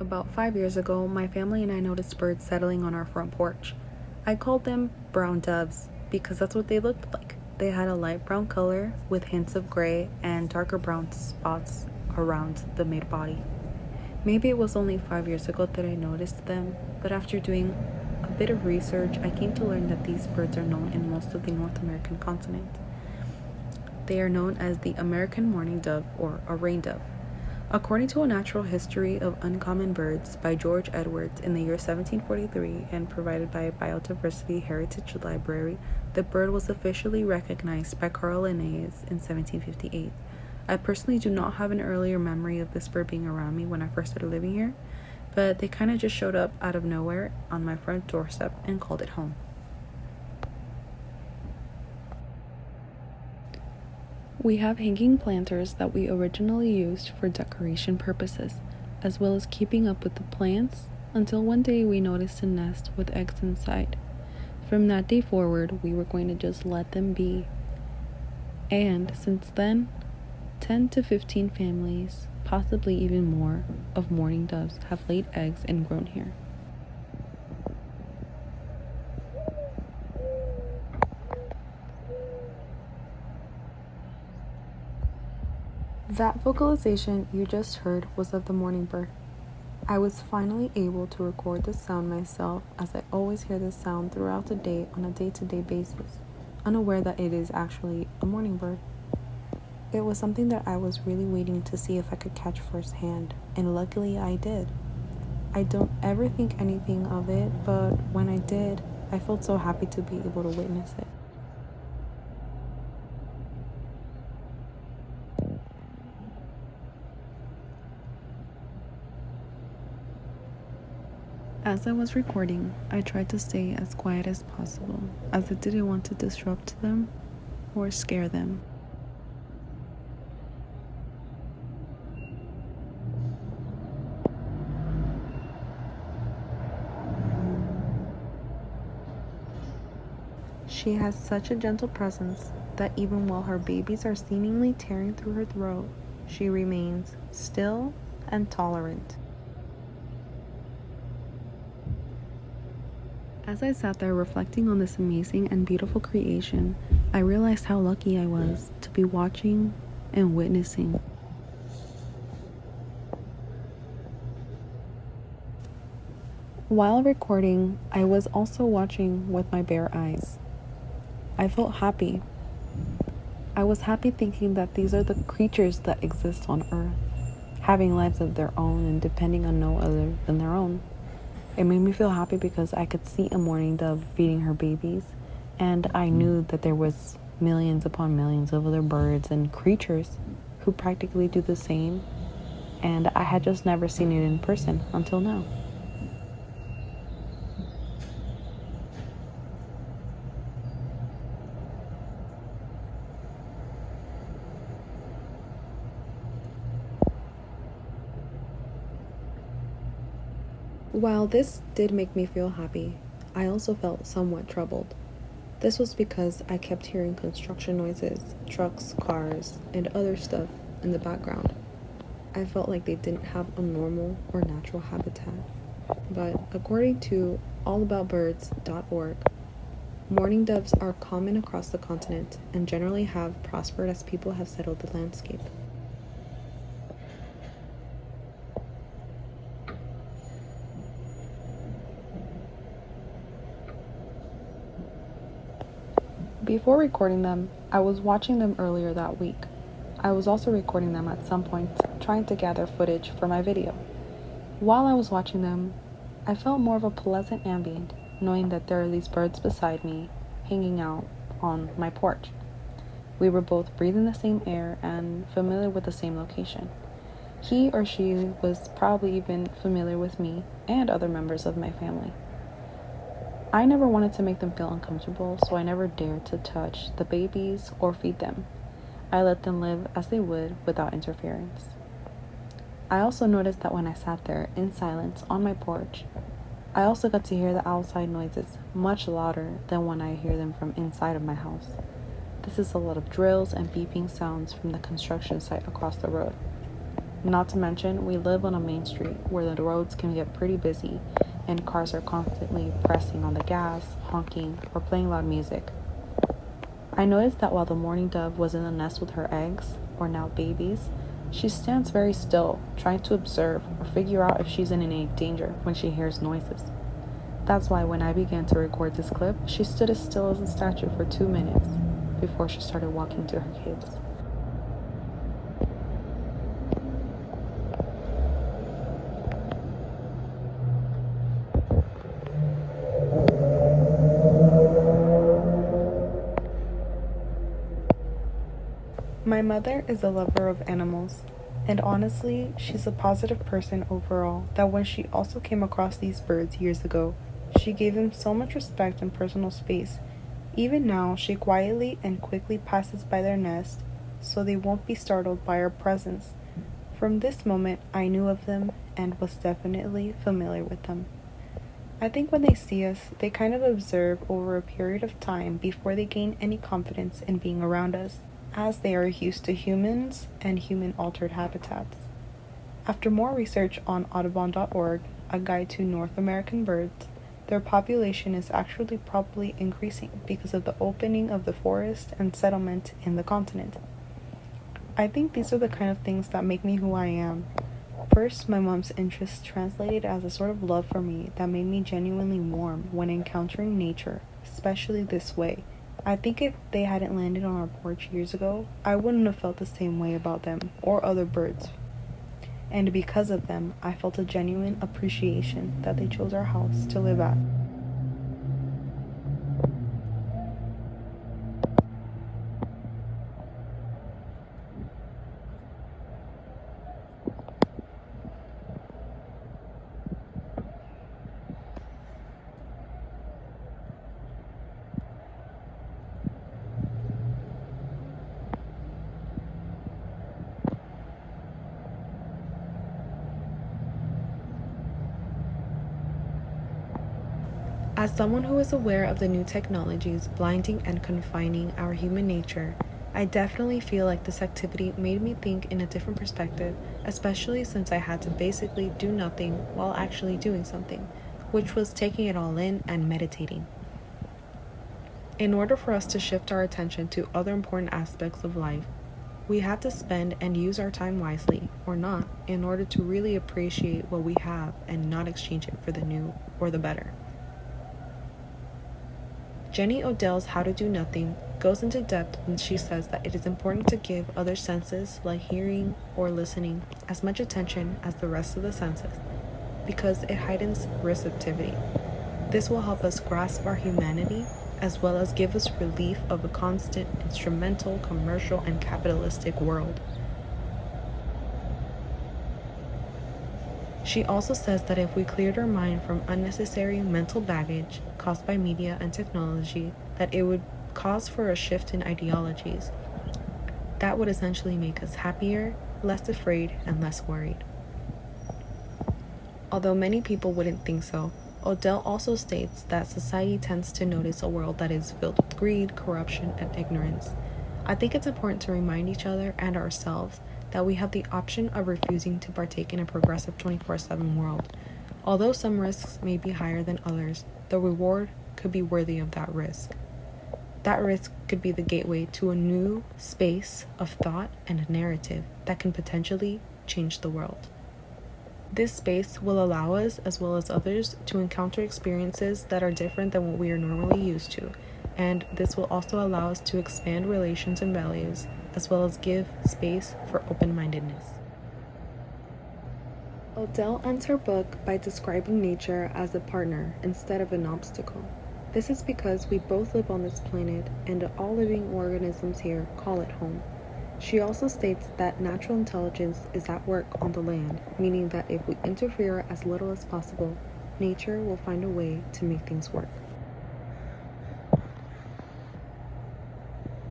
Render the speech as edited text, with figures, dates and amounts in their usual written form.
About 5 years ago, my family and I noticed birds settling on our front porch. I called them brown doves because that's what they looked like. They had a light brown color with hints of gray and darker brown spots around the mid body. Maybe it was only 5 years ago that I noticed them, but after doing a bit of research, I came to learn that these birds are known in most of the North American continent. They are known as the American mourning dove or a rain dove. According to A Natural History of Uncommon Birds by George Edwards in the year 1743 and provided by Biodiversity Heritage Library, the bird was officially recognized by Carl Linnaeus in 1758. I personally do not have an earlier memory of this bird being around me when I first started living here, but they kind of just showed up out of nowhere on my front doorstep and called it home. We have hanging planters that we originally used for decoration purposes, as well as keeping up with the plants, until one day we noticed a nest with eggs inside. From that day forward, we were going to just let them be. And since then, 10 to 15 families, possibly even more, of mourning doves have laid eggs and grown here. That vocalization you just heard was of the mourning bird. I was finally able to record the sound myself, as I always hear this sound throughout the day on a day-to-day basis, unaware that it is actually a mourning bird. It was something that I was really waiting to see if I could catch firsthand, and luckily I did. I don't ever think anything of it, but when I did, I felt so happy to be able to witness it. As I was recording, I tried to stay as quiet as possible, as I didn't want to disrupt them or scare them. She has such a gentle presence that even while her babies are seemingly tearing through her throat, she remains still and tolerant. As I sat there reflecting on this amazing and beautiful creation, I realized how lucky I was to be watching and witnessing. While recording, I was also watching with my bare eyes. I felt happy. I was happy thinking that these are the creatures that exist on Earth, having lives of their own and depending on no other than their own. It made me feel happy because I could see a mourning dove feeding her babies, and I knew that there was millions upon millions of other birds and creatures who practically do the same, and I had just never seen it in person until now. While this did make me feel happy, I also felt somewhat troubled. This was because I kept hearing construction noises, trucks, cars, and other stuff in the background. I felt like they didn't have a normal or natural habitat. But according to allaboutbirds.org, mourning doves are common across the continent and generally have prospered as people have settled the landscape. Before recording them, I was watching them earlier that week. I was also recording them at some point, trying to gather footage for my video. While I was watching them, I felt more of a pleasant ambient, knowing that there are these birds beside me, hanging out on my porch. We were both breathing the same air and familiar with the same location. He or she was probably even familiar with me and other members of my family. I never wanted to make them feel uncomfortable, so I never dared to touch the babies or feed them. I let them live as they would without interference. I also noticed that when I sat there in silence on my porch, I also got to hear the outside noises much louder than when I hear them from inside of my house. This is a lot of drills and beeping sounds from the construction site across the road. Not to mention, we live on a main street where the roads can get pretty busy and cars are constantly pressing on the gas, honking, or playing loud music. I noticed that while the mourning dove was in the nest with her eggs, or now babies, she stands very still, trying to observe or figure out if she's in any danger when she hears noises. That's why when I began to record this clip, she stood as still as a statue for 2 minutes before she started walking to her kids. My mother is a lover of animals, and honestly, she's a positive person overall that when she also came across these birds years ago, she gave them so much respect and personal space. Even now, she quietly and quickly passes by their nest so they won't be startled by her presence. From this moment, I knew of them and was definitely familiar with them. I think when they see us, they kind of observe over a period of time before they gain any confidence in being around us, as they are used to humans and human-altered habitats. After more research on Audubon.org, a guide to North American birds, their population is actually probably increasing because of the opening of the forest and settlement in the continent. I think these are the kind of things that make me who I am. First, my mom's interest translated as a sort of love for me that made me genuinely warm when encountering nature, especially this way. I think if they hadn't landed on our porch years ago, I wouldn't have felt the same way about them or other birds. And because of them, I felt a genuine appreciation that they chose our house to live at. As someone who is aware of the new technologies blinding and confining our human nature, I definitely feel like this activity made me think in a different perspective, especially since I had to basically do nothing while actually doing something, which was taking it all in and meditating. In order for us to shift our attention to other important aspects of life, we have to spend and use our time wisely, or not, in order to really appreciate what we have and not exchange it for the new or the better. Jenny Odell's How to Do Nothing goes into depth when she says that it is important to give other senses, like hearing or listening, as much attention as the rest of the senses, because it heightens receptivity. This will help us grasp our humanity, as well as give us relief of a constant, instrumental, commercial, and capitalistic world. She also says that if we cleared our mind from unnecessary mental baggage caused by media and technology, that it would cause for a shift in ideologies. That would essentially make us happier, less afraid, and less worried. Although many people wouldn't think so, Odell also states that society tends to notice a world that is filled with greed, corruption, and ignorance. I think it's important to remind each other and ourselves that we have the option of refusing to partake in a progressive 24/7 world. Although some risks may be higher than others, the reward could be worthy of that risk. That risk could be the gateway to a new space of thought and a narrative that can potentially change the world. This space will allow us, as well as others, to encounter experiences that are different than what we are normally used to, and this will also allow us to expand relations and values, as well as give space for open-mindedness. Odell ends her book by describing nature as a partner instead of an obstacle. This is because we both live on this planet, and all living organisms here call it home. She also states that natural intelligence is at work on the land, meaning that if we interfere as little as possible, nature will find a way to make things work.